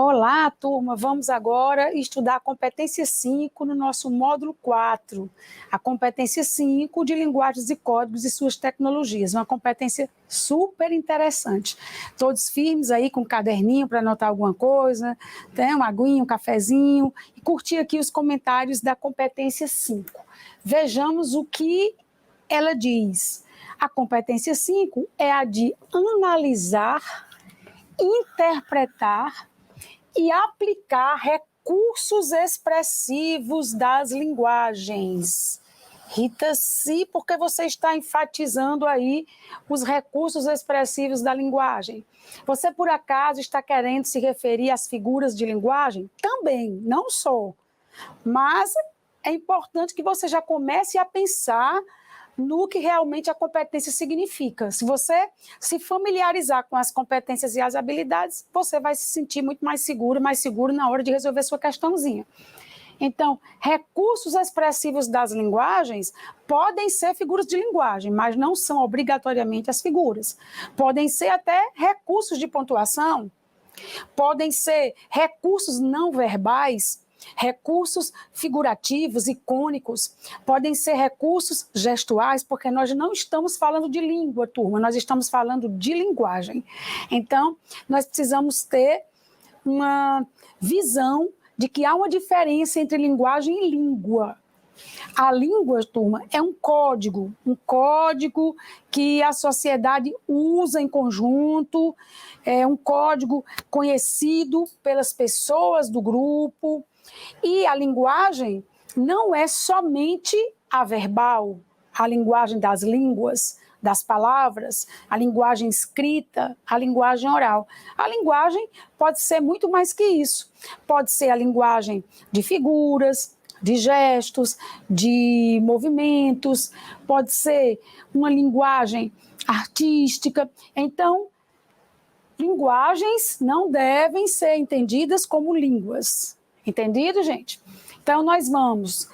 Olá, turma! Vamos agora estudar a competência 5 no nosso módulo 4. A competência 5 de linguagens e códigos e suas tecnologias. Uma competência super interessante. Todos firmes aí com um caderninho para anotar alguma coisa, tem uma aguinha, um cafezinho, e curtir aqui os comentários da competência 5. Vejamos o que ela diz. A competência 5 é a de analisar, interpretar e aplicar recursos expressivos das linguagens. Rita-se, porque você está enfatizando aí os recursos expressivos da linguagem. Você, por acaso, está querendo se referir às figuras de linguagem? Também, não só. Mas é importante que você já comece a pensar no que realmente a competência significa. Se você se familiarizar com as competências e as habilidades, você vai se sentir muito mais seguro na hora de resolver sua questãozinha. Então, recursos expressivos das linguagens podem ser figuras de linguagem, mas não são obrigatoriamente as figuras. Podem ser até recursos de pontuação, podem ser recursos não verbais, recursos figurativos, icônicos, podem ser recursos gestuais, porque nós não estamos falando de língua, turma, nós estamos falando de linguagem. Então, nós precisamos ter uma visão de que há uma diferença entre linguagem e língua. A língua, turma, é um código que a sociedade usa em conjunto, é um código conhecido pelas pessoas do grupo. E a linguagem não é somente a verbal, a linguagem das línguas, das palavras, a linguagem escrita, a linguagem oral. A linguagem pode ser muito mais que isso. Pode ser a linguagem de figuras, de gestos, de movimentos, pode ser uma linguagem artística. Então, linguagens não devem ser entendidas como línguas. Entendido, gente? Então, nós vamos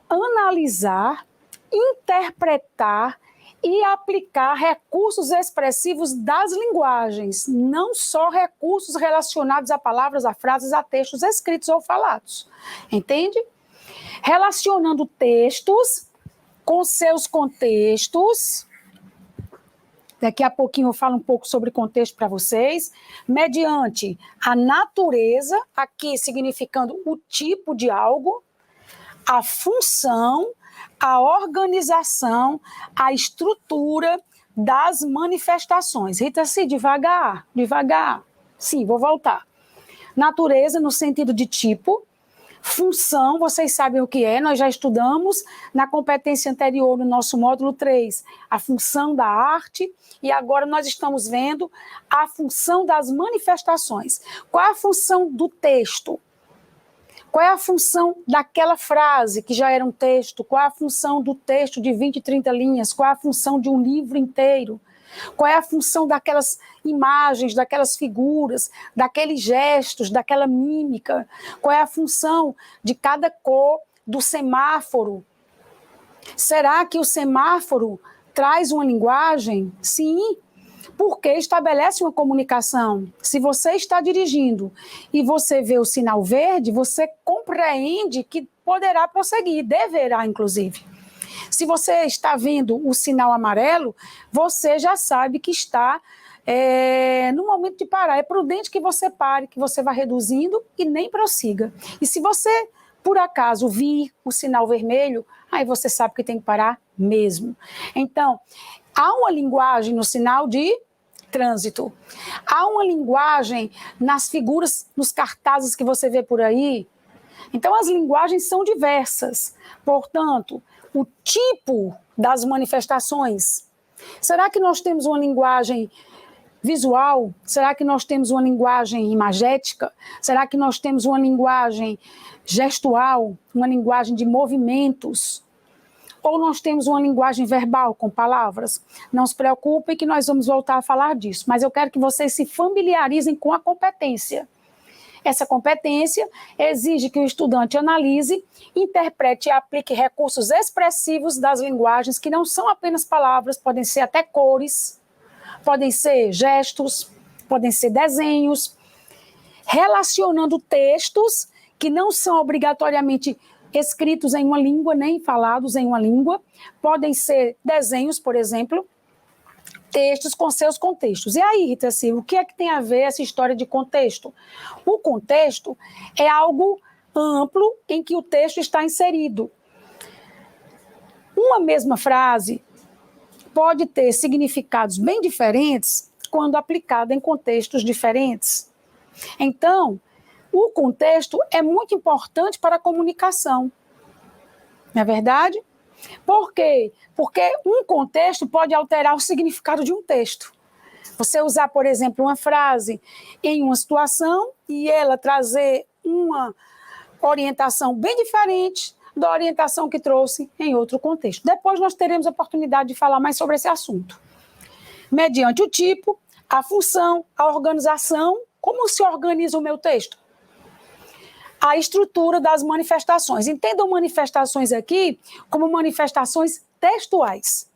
analisar, interpretar e aplicar recursos expressivos das linguagens, não só recursos relacionados a palavras, a frases, a textos escritos ou falados. Entende? Relacionando textos com seus contextos. Daqui a pouquinho eu falo um pouco sobre contexto para vocês, mediante a natureza, aqui significando o tipo de algo, a função, a organização, a estrutura das manifestações. Rita-se, devagar. Sim, vou voltar. Natureza no sentido de tipo. Função, vocês sabem o que é, nós já estudamos na competência anterior, no nosso módulo 3, a função da arte, e agora nós estamos vendo a função das manifestações. Qual é a função do texto? Qual é a função daquela frase que já era um texto? Qual é a função do texto de 20, 30 linhas? Qual é a função de um livro inteiro? Qual é a função daquelas imagens, daquelas figuras, daqueles gestos, daquela mímica? Qual é a função de cada cor do semáforo? Será que o semáforo traz uma linguagem? Sim, porque estabelece uma comunicação. Se você está dirigindo e você vê o sinal verde, você compreende que poderá prosseguir, deverá, inclusive. Se você está vendo o sinal amarelo, você já sabe que está no momento de parar. É prudente que você pare, que você vá reduzindo e nem prossiga. E se você, por acaso, vir o sinal vermelho, aí você sabe que tem que parar mesmo. Então, há uma linguagem no sinal de trânsito. Há uma linguagem nas figuras, nos cartazes que você vê por aí. Então, as linguagens são diversas. Portanto, o tipo das manifestações. Será que nós temos uma linguagem visual? Será que nós temos uma linguagem imagética? Será que nós temos uma linguagem gestual? Uma linguagem de movimentos? Ou nós temos uma linguagem verbal, com palavras? Não se preocupem que nós vamos voltar a falar disso, mas eu quero que vocês se familiarizem com a competência. Essa competência exige que o estudante analise, interprete e aplique recursos expressivos das linguagens, que não são apenas palavras, podem ser até cores, podem ser gestos, podem ser desenhos, relacionando textos que não são obrigatoriamente escritos em uma língua, nem falados em uma língua. Podem ser desenhos, por exemplo, textos com seus contextos. E aí, Rita Silva, o que é que tem a ver essa história de contexto? O contexto é algo amplo em que o texto está inserido. Uma mesma frase pode ter significados bem diferentes quando aplicada em contextos diferentes. Então, o contexto é muito importante para a comunicação. Não é verdade? Por quê? Porque um contexto pode alterar o significado de um texto. Você usar, por exemplo, uma frase em uma situação e ela trazer uma orientação bem diferente da orientação que trouxe em outro contexto. Depois nós teremos a oportunidade de falar mais sobre esse assunto. Mediante o tipo, a função, a organização, como se organiza o meu texto? A estrutura das manifestações. Entendam manifestações aqui como manifestações textuais.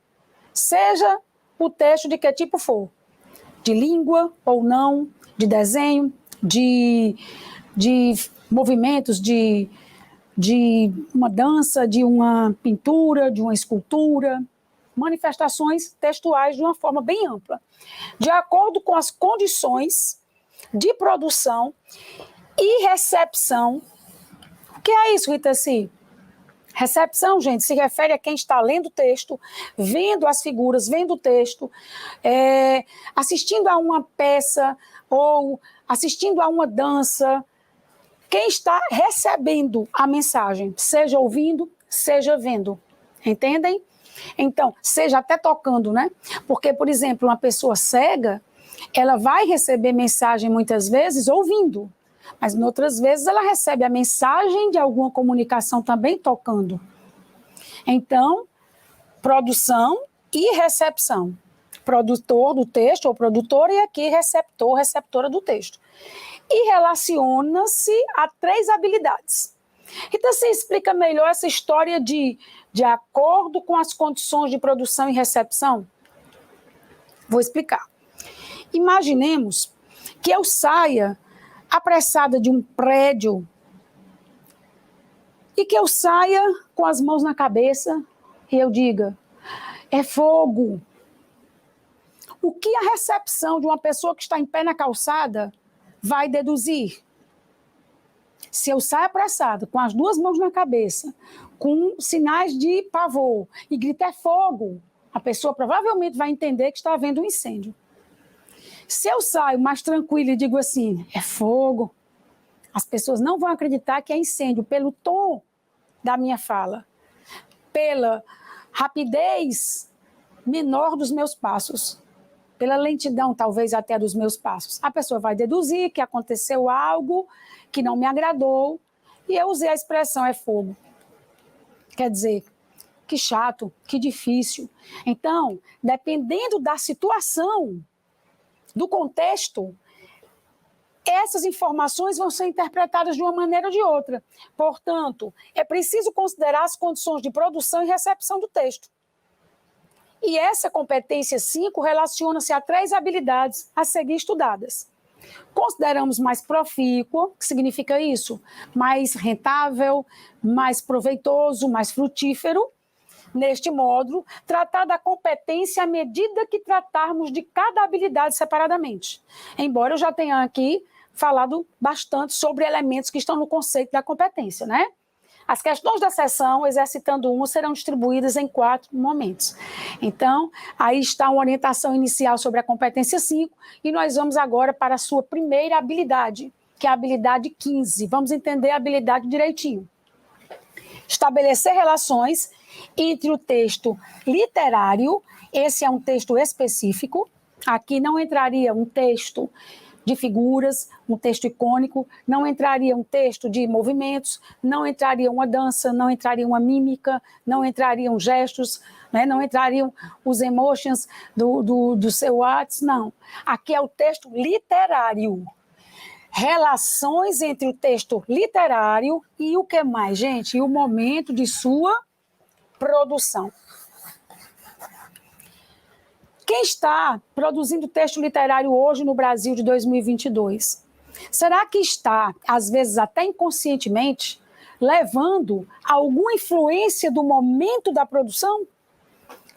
Seja o texto de que tipo for. De língua ou não, de desenho, de movimentos, de uma dança, de uma pintura, de uma escultura. Manifestações textuais de uma forma bem ampla. De acordo com as condições de produção e recepção. O que é isso, Rita C? Recepção, gente, se refere a quem está lendo o texto, vendo as figuras, vendo o texto, assistindo a uma peça ou assistindo a uma dança. Quem está recebendo a mensagem, seja ouvindo, seja vendo. Entendem? Então, seja até tocando, né? Porque, por exemplo, uma pessoa cega, ela vai receber mensagem muitas vezes ouvindo. Mas, em outras vezes, ela recebe a mensagem de alguma comunicação também tocando. Então, produção e recepção. Produtor do texto ou produtora e aqui receptor, receptora do texto. E relaciona-se a 3 habilidades. Então, você explica melhor essa história de acordo com as condições de produção e recepção? Vou explicar. Imaginemos que eu saia apressada de um prédio e que eu saia com as mãos na cabeça e eu diga, é fogo. O que a recepção de uma pessoa que está em pé na calçada vai deduzir? Se eu saio apressada, com as 2 mãos na cabeça, com sinais de pavor e grito é fogo, a pessoa provavelmente vai entender que está havendo um incêndio. Se eu saio mais tranquila e digo assim, é fogo, as pessoas não vão acreditar que é incêndio pelo tom da minha fala, pela rapidez menor dos meus passos, pela lentidão talvez até dos meus passos. A pessoa vai deduzir que aconteceu algo que não me agradou e eu usei a expressão é fogo. Quer dizer, que chato, que difícil. Então, dependendo da situação, do contexto, essas informações vão ser interpretadas de uma maneira ou de outra. Portanto, é preciso considerar as condições de produção e recepção do texto. E essa competência 5 relaciona-se a 3 habilidades a seguir estudadas. Consideramos mais profícuo, que significa isso? Mais rentável, mais proveitoso, mais frutífero. Neste módulo, tratar da competência à medida que tratarmos de cada habilidade separadamente. Embora eu já tenha aqui falado bastante sobre elementos que estão no conceito da competência, né? As questões da sessão, exercitando uma, serão distribuídas em 4 momentos. Então, aí está uma orientação inicial sobre a competência 5 e nós vamos agora para a sua primeira habilidade, que é a habilidade 15. Vamos entender a habilidade direitinho. Estabelecer relações entre o texto literário, esse é um texto específico, aqui não entraria um texto de figuras, um texto icônico, não entraria um texto de movimentos, não entraria uma dança, não entraria uma mímica, não entrariam gestos, né, não entrariam os emotions do seu WhatsApp, não. Aqui é o texto literário. Relações entre o texto literário e o que mais, gente? E o momento de sua produção. Quem está produzindo texto literário hoje no Brasil de 2022? Será que está, às vezes até inconscientemente, levando a alguma influência do momento da produção?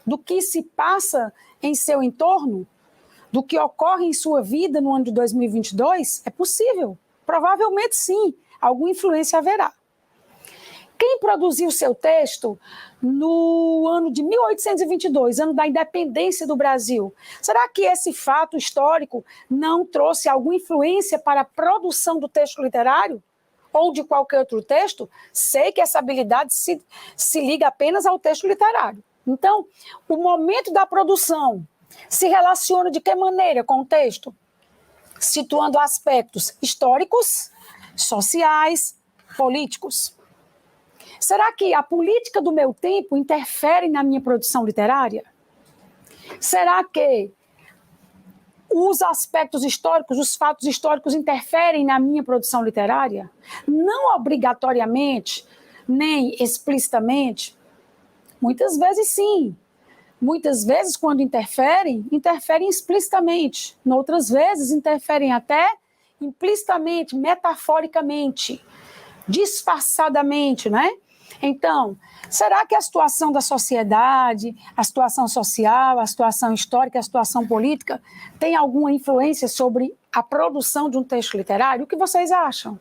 Do que se passa em seu entorno? Do que ocorre em sua vida no ano de 2022? É possível. Provavelmente sim, alguma influência haverá. Quem produziu seu texto no ano de 1822, ano da independência do Brasil, será que esse fato histórico não trouxe alguma influência para a produção do texto literário? Ou de qualquer outro texto? Sei que essa habilidade se liga apenas ao texto literário. Então, o momento da produção se relaciona de que maneira com o texto? Situando aspectos históricos, sociais, políticos. Será que a política do meu tempo interfere na minha produção literária? Será que os aspectos históricos, os fatos históricos interferem na minha produção literária? Não obrigatoriamente, nem explicitamente. Muitas vezes sim. Muitas vezes, quando interferem explicitamente. Noutras vezes, interferem até implicitamente, metaforicamente, disfarçadamente, né? Então, será que a situação da sociedade, a situação social, a situação histórica, a situação política tem alguma influência sobre a produção de um texto literário? O que vocês acham?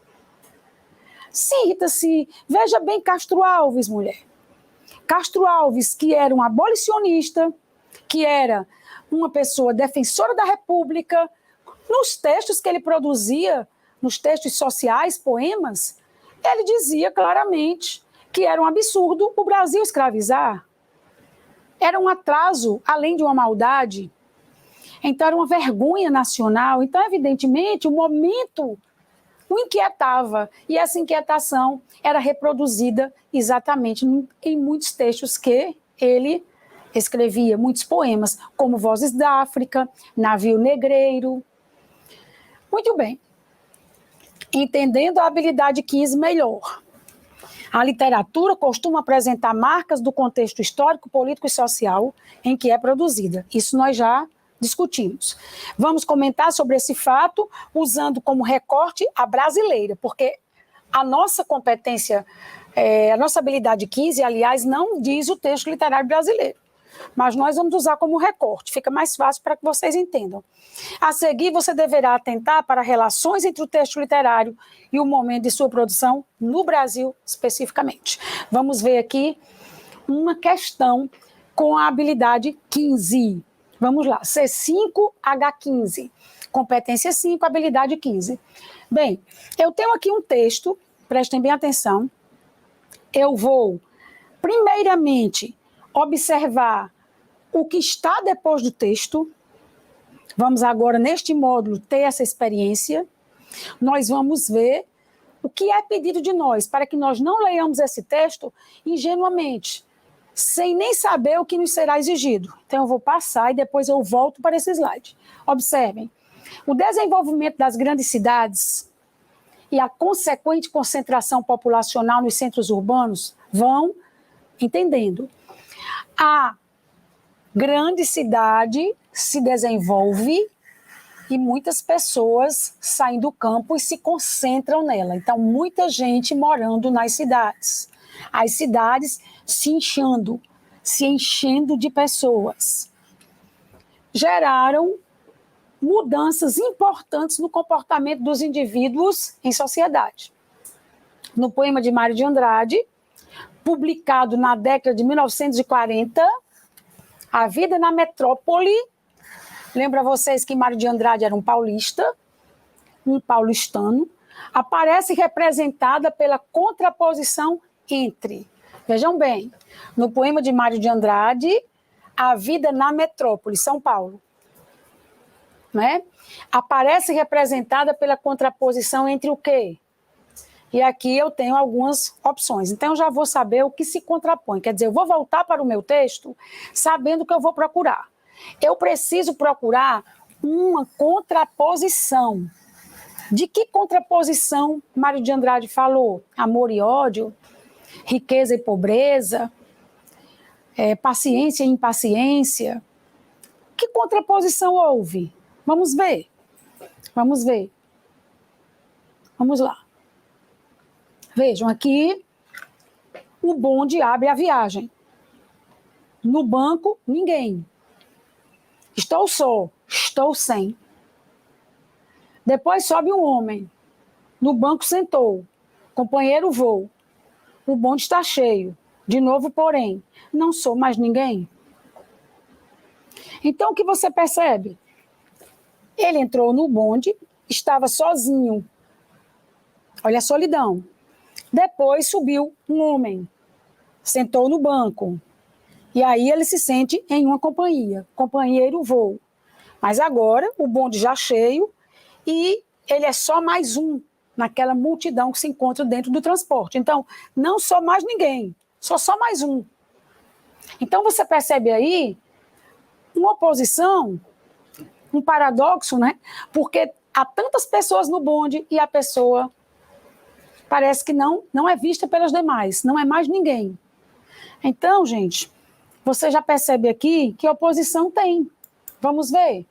Sim, Rita, sim. Veja bem Castro Alves, mulher. Castro Alves, que era um abolicionista, que era uma pessoa defensora da República, nos textos que ele produzia, nos textos sociais, poemas, ele dizia claramente que era um absurdo o Brasil escravizar. Era um atraso, além de uma maldade. Então, era uma vergonha nacional. Então, evidentemente, o momento o inquietava. E essa inquietação era reproduzida exatamente em muitos textos que ele escrevia, muitos poemas, como Vozes da África, Navio Negreiro. Muito bem. Entendendo a habilidade 15 melhor. A literatura costuma apresentar marcas do contexto histórico, político e social em que é produzida. Isso nós já discutimos. Vamos comentar sobre esse fato usando como recorte a brasileira, porque a nossa competência, a nossa habilidade 15, aliás, não diz o texto literário brasileiro. Mas nós vamos usar como recorte, fica mais fácil para que vocês entendam. A seguir, você deverá atentar para relações entre o texto literário e o momento de sua produção no Brasil, especificamente. Vamos ver aqui uma questão com a habilidade 15. Vamos lá, C5H15. Competência 5, habilidade 15. Bem, eu tenho aqui um texto, prestem bem atenção. Eu vou, primeiramente, observar o que está depois do texto. Vamos agora, neste módulo, ter essa experiência. Nós vamos ver o que é pedido de nós, para que nós não leiamos esse texto ingenuamente, sem nem saber o que nos será exigido. Então, eu vou passar e depois eu volto para esse slide. Observem, o desenvolvimento das grandes cidades e a consequente concentração populacional nos centros urbanos vão entendendo. A grande cidade se desenvolve e muitas pessoas saem do campo e se concentram nela. Então, muita gente morando nas cidades. As cidades se enchendo de pessoas. Geraram mudanças importantes no comportamento dos indivíduos em sociedade. No poema de Mário de Andrade, publicado na década de 1940, A Vida na Metrópole. Lembra vocês que Mário de Andrade era um paulista, um paulistano, aparece representada pela contraposição entre, vejam bem, no poema de Mário de Andrade, A Vida na Metrópole, São Paulo, né? Aparece representada pela contraposição entre o quê? E aqui eu tenho algumas opções. Então, eu já vou saber o que se contrapõe. Quer dizer, eu vou voltar para o meu texto sabendo o que eu vou procurar. Eu preciso procurar uma contraposição. De que contraposição Mário de Andrade falou? Amor e ódio, riqueza e pobreza, paciência e impaciência. Que contraposição houve? Vamos ver. Vamos ver. Vamos lá. Vejam, aqui o bonde abre a viagem. No banco, ninguém. Estou só, estou sem. Depois sobe um homem. No banco sentou. Companheiro voo. O bonde está cheio. De novo, porém, não sou mais ninguém. Então, o que você percebe? Ele entrou no bonde, estava sozinho. Olha a solidão. Depois subiu um homem. Sentou no banco. E aí ele se sente em uma companhia. Companheiro voo. Mas agora, o bonde já cheio e ele é só mais um naquela multidão que se encontra dentro do transporte. Então, não sou mais ninguém, sou só mais um. Então, você percebe aí uma oposição, um paradoxo, né? Porque há tantas pessoas no bonde e a pessoa parece que não é vista pelas demais, não é mais ninguém. Então, gente, você já percebe aqui que oposição tem. Vamos ver.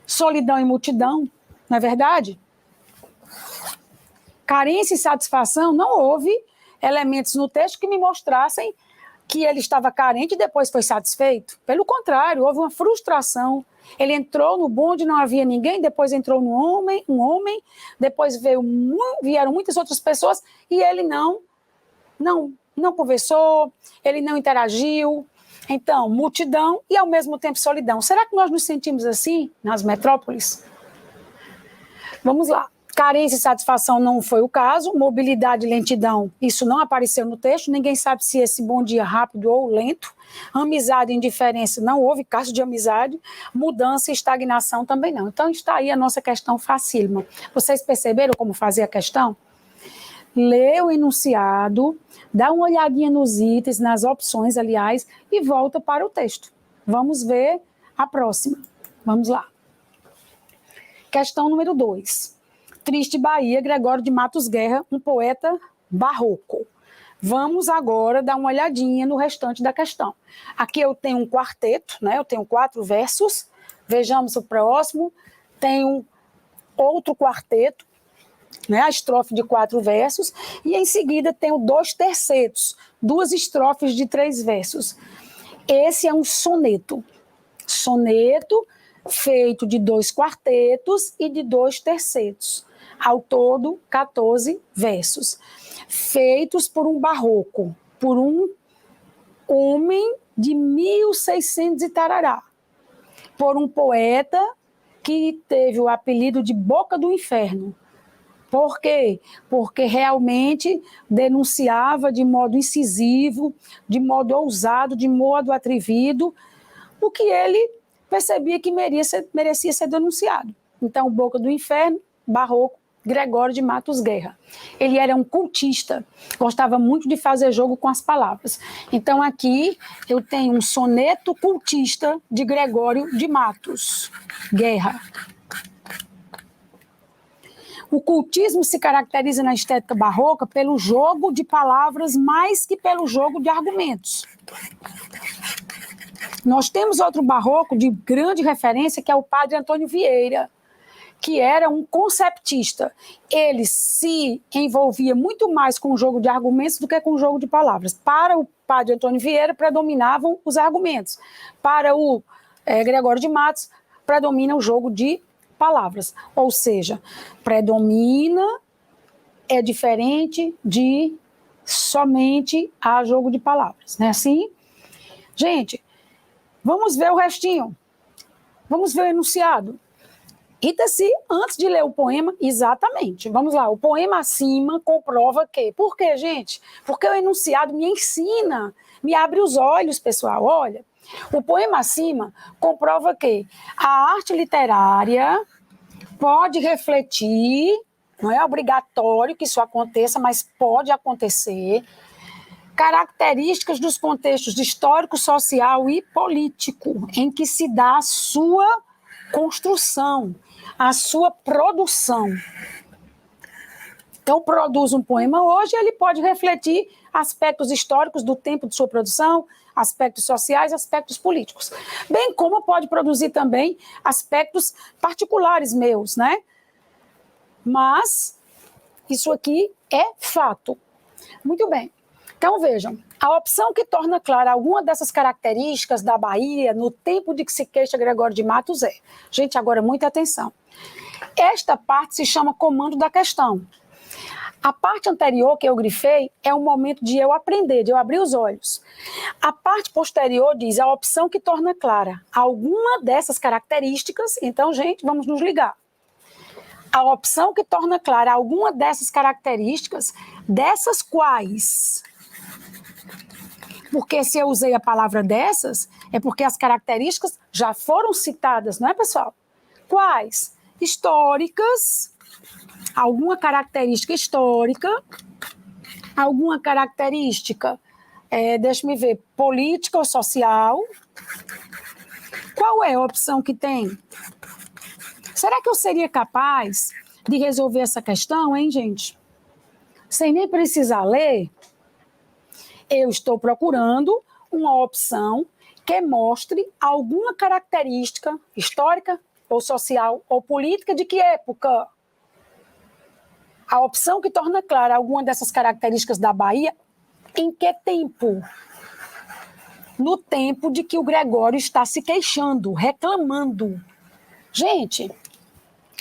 Solidão e multidão, não é verdade? Carência e satisfação, não houve elementos no texto que me mostrassem que ele estava carente e depois foi satisfeito. Pelo contrário, houve uma frustração. Ele entrou no bonde, não havia ninguém, depois entrou um homem, depois vieram muitas outras pessoas e ele não conversou, ele não interagiu. Então, multidão e ao mesmo tempo solidão. Será que nós nos sentimos assim nas metrópoles? Vamos lá. Carência e satisfação não foi o caso. Mobilidade e lentidão, isso não apareceu no texto. Ninguém sabe se esse bonde é rápido ou lento. Amizade e indiferença, não houve caso de amizade. Mudança e estagnação também não. Então está aí a nossa questão facílima. Vocês perceberam como fazer a questão? Lê o enunciado, dá uma olhadinha nos itens, nas opções, aliás, e volta para o texto. Vamos ver a próxima. Vamos lá. Questão número 2. Triste Bahia, Gregório de Matos Guerra, um poeta barroco. Vamos agora dar uma olhadinha no restante da questão. Aqui eu tenho um quarteto, né? Eu tenho 4 versos. Vejamos o próximo. Tenho outro quarteto, né? A estrofe de 4 versos. E em seguida tenho 2 tercetos, 2 estrofes de 3 versos. Esse é um soneto. Soneto feito de 2 quartetos e de 2 tercetos. Ao todo, 14 versos, feitos por um barroco, por um homem de 1600 e tarará, por um poeta que teve o apelido de Boca do Inferno. Por quê? Porque realmente denunciava de modo incisivo, de modo ousado, de modo atrevido, o que ele percebia que merecia ser denunciado. Então, Boca do Inferno, barroco, Gregório de Matos Guerra. Ele era um cultista, gostava muito de fazer jogo com as palavras. Então aqui eu tenho um soneto cultista de Gregório de Matos Guerra. O cultismo se caracteriza na estética barroca pelo jogo de palavras mais que pelo jogo de argumentos. Nós temos outro barroco de grande referência, que é o padre Antônio Vieira, que era um conceptista. Ele se envolvia muito mais com o jogo de argumentos do que com o jogo de palavras. Para o padre Antônio Vieira, predominavam os argumentos. Para o Gregório de Matos, predomina o jogo de palavras. Ou seja, predomina é diferente de somente a jogo de palavras. Não é assim? Gente, vamos ver o restinho. Vamos ver o enunciado. Rita-se, antes de ler o poema, exatamente. Vamos lá, o poema acima comprova que... Por quê, gente? Porque o enunciado me ensina, me abre os olhos, pessoal. Olha, o poema acima comprova que a arte literária pode refletir, não é obrigatório que isso aconteça, mas pode acontecer, características dos contextos histórico, social e político em que se dá a sua construção, a sua produção. Então, produz um poema hoje, ele pode refletir aspectos históricos do tempo de sua produção, aspectos sociais, aspectos políticos. Bem como pode produzir também aspectos particulares meus, né? mas isso aqui é fato. Muito bem. Então, vejam, a opção que torna clara alguma dessas características da Bahia no tempo de que se queixa Gregório de Matos é... Gente, agora muita atenção. Esta parte se chama comando da questão. A parte anterior que eu grifei é o momento de eu aprender, de eu abrir os olhos. A parte posterior diz a opção que torna clara alguma dessas características. Então, gente, vamos nos ligar. A opção que torna clara alguma dessas características, dessas quais? Porque se eu usei a palavra dessas, é porque as características já foram citadas, não é, pessoal? Quais? Históricas, alguma característica histórica, alguma característica, deixa-me ver, política ou social. Qual é a opção que tem? Será que eu seria capaz de resolver essa questão, hein, gente? Sem nem precisar ler? Eu estou procurando uma opção que mostre alguma característica histórica ou social ou política de que época? A opção que torna clara alguma dessas características da Bahia, em que tempo? No tempo de que o Gregório está se queixando, reclamando. Gente,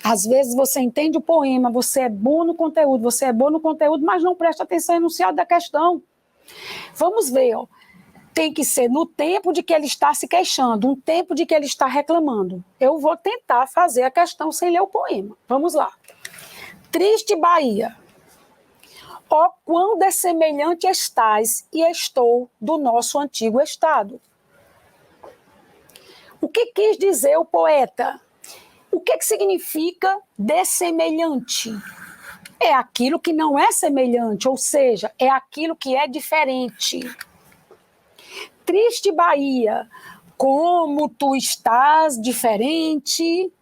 às vezes você entende o poema, você é bom no conteúdo, mas não presta atenção no enunciado da questão. Vamos ver, ó. Tem que ser no tempo de que ele está se queixando, um tempo de que ele está reclamando. Eu vou tentar fazer a questão sem ler o poema. Vamos lá. Triste Bahia, ó quão dessemelhante estás e estou do nosso antigo estado. O que quis dizer o poeta? O que significa dessemelhante? É aquilo que não é semelhante, ou seja, é aquilo que é diferente. Triste Bahia, como tu estás diferente,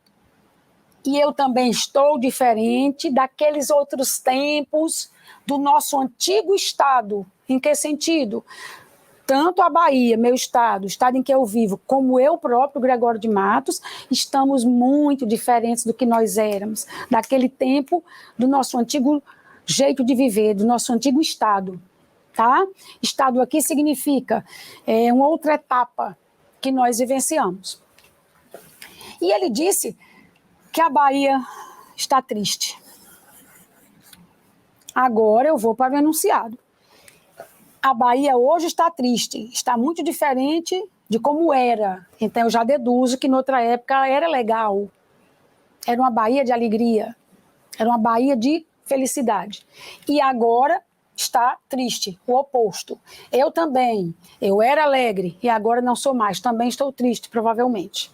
e eu também estou diferente daqueles outros tempos do nosso antigo estado. Em que sentido? Tanto a Bahia, meu estado, o estado em que eu vivo, como eu próprio, Gregório de Matos, estamos muito diferentes do que nós éramos, daquele tempo do nosso antigo jeito de viver, do nosso antigo estado. Tá? Estado aqui significa uma outra etapa que nós vivenciamos. E ele disse que a Bahia está triste. Agora eu vou para o enunciado. A Bahia hoje está triste, está muito diferente de como era. Então eu já deduzo que noutra época era legal. Era uma Bahia de alegria, era uma Bahia de felicidade. E agora está triste, o oposto. Eu também, eu era alegre e agora não sou mais, também estou triste, provavelmente.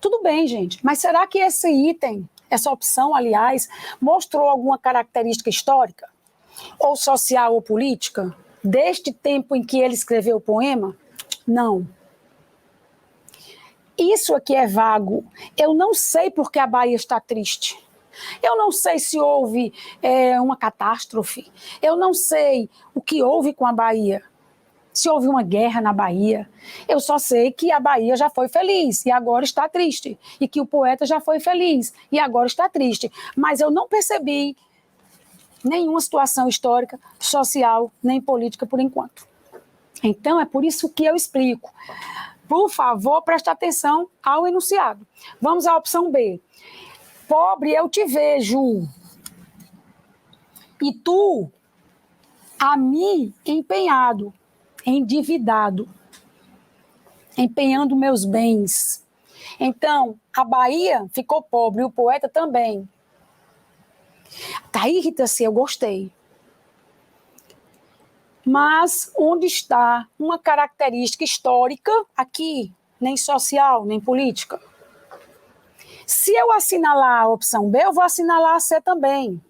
Tudo bem, gente, mas será que esse item, essa opção, aliás, mostrou alguma característica histórica? Ou social ou política? Deste tempo em que ele escreveu o poema? Não. Isso aqui é vago. Eu não sei por que a Bahia está triste. Eu não sei se houve uma catástrofe. Eu não sei o que houve com a Bahia. Se houve uma guerra na Bahia. Eu só sei que a Bahia já foi feliz e agora está triste. E que o poeta já foi feliz e agora está triste. Mas eu não percebi nenhuma situação histórica, social, nem política por enquanto. Então, é por isso que eu explico. Por favor, preste atenção ao enunciado. Vamos à opção B. Pobre eu te vejo, e tu a mim empenhado, endividado, empenhando meus bens. Então, a Bahia ficou pobre e o poeta também. Tá aí, Rita, se eu gostei. Mas onde está uma característica histórica aqui, nem social, nem política? Se eu assinalar a opção B, eu vou assinalar a C também.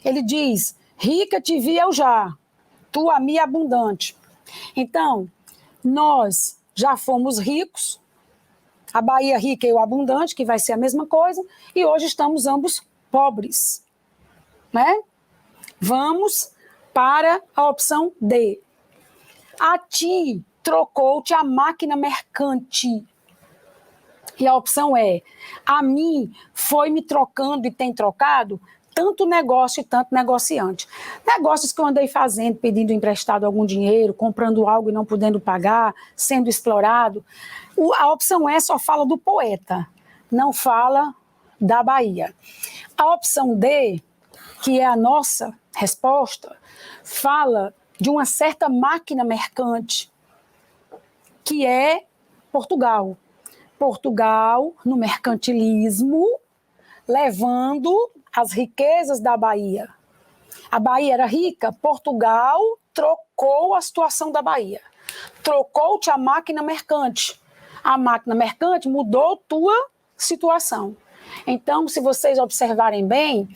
Ele diz, rica te vi eu já, tu a mim abundante. Então, nós já fomos ricos, a Bahia rica e o abundante, que vai ser a mesma coisa, e hoje estamos ambos pobres, né? Vamos para a opção D. A ti trocou-te a máquina mercante. E a opção é: a mim foi me trocando e tem trocado tanto negócio e tanto negociante. Negócios que eu andei fazendo, pedindo emprestado algum dinheiro, comprando algo e não podendo pagar, sendo explorado. A opção E só fala do poeta, não fala da Bahia. A opção D, que é a nossa resposta, fala de uma certa máquina mercante, que é Portugal. Portugal, no mercantilismo, levando as riquezas da Bahia. A Bahia era rica, Portugal trocou a situação da Bahia. Trocou-te a máquina mercante. A máquina mercante mudou tua situação. Então, se vocês observarem bem,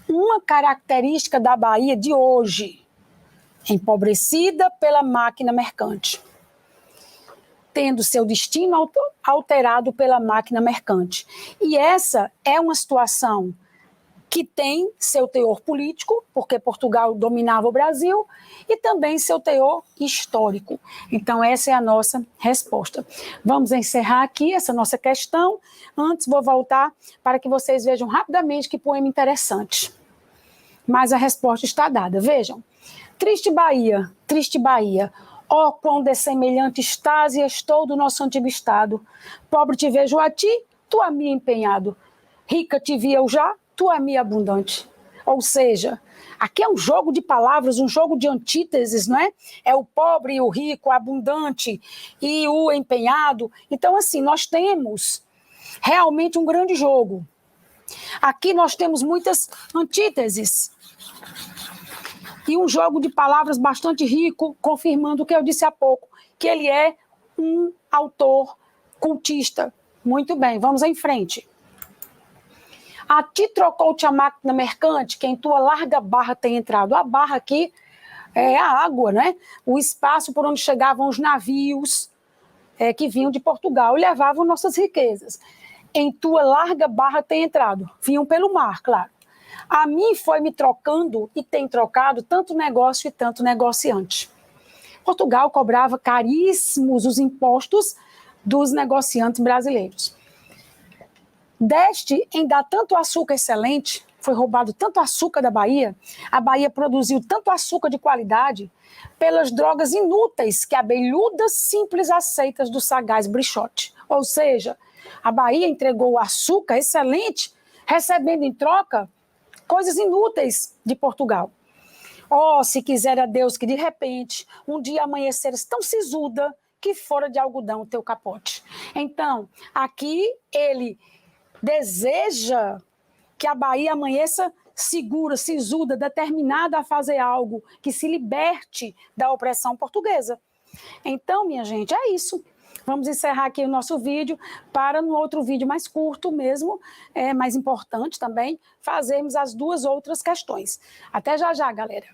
uma característica da Bahia de hoje, empobrecida pela máquina mercante, tendo seu destino alterado pela máquina mercante. E essa é uma situação que tem seu teor político, porque Portugal dominava o Brasil, e também seu teor histórico. Então, essa é a nossa resposta. Vamos encerrar aqui essa nossa questão. Antes, vou voltar para que vocês vejam rapidamente que poema interessante. Mas a resposta está dada. Vejam. Triste Bahia, ó, quão dessemelhante estás e estou do nosso antigo estado. Pobre te vejo a ti, tu a mim empenhado. Rica te vi eu já, tu a mim abundante. Ou seja, aqui é um jogo de palavras, um jogo de antíteses, não é? É o pobre e o rico, o abundante e o empenhado. Então, assim, nós temos realmente um grande jogo. Aqui nós temos muitas antíteses. E um jogo de palavras bastante rico, confirmando o que eu disse há pouco, que ele é um autor cultista. Muito bem, vamos em frente. A ti trocou-te a máquina mercante, que em tua larga barra tem entrado. A barra aqui é a água, né? O espaço por onde chegavam os navios que vinham de Portugal e levavam nossas riquezas. Em tua larga barra tem entrado. Vinham pelo mar, claro. A mim foi me trocando e tem trocado tanto negócio e tanto negociante. Portugal cobrava caríssimos os impostos dos negociantes brasileiros. Deste em dar tanto açúcar excelente, foi roubado tanto açúcar da Bahia, a Bahia produziu tanto açúcar de qualidade pelas drogas inúteis que abelhudas simples aceitas do sagaz Brichote. Ou seja, a Bahia entregou o açúcar excelente, recebendo em troca coisas inúteis de Portugal. Oh, se quisera Deus que de repente um dia amanheceres tão sisuda que fora de algodão o teu capote. Então, aqui ele deseja que a Bahia amanheça segura, sisuda, determinada a fazer algo que se liberte da opressão portuguesa. Então, minha gente, é isso. Vamos encerrar aqui o nosso vídeo para, no outro vídeo mais curto mesmo, mais importante também, fazermos as duas outras questões. Até já já, galera!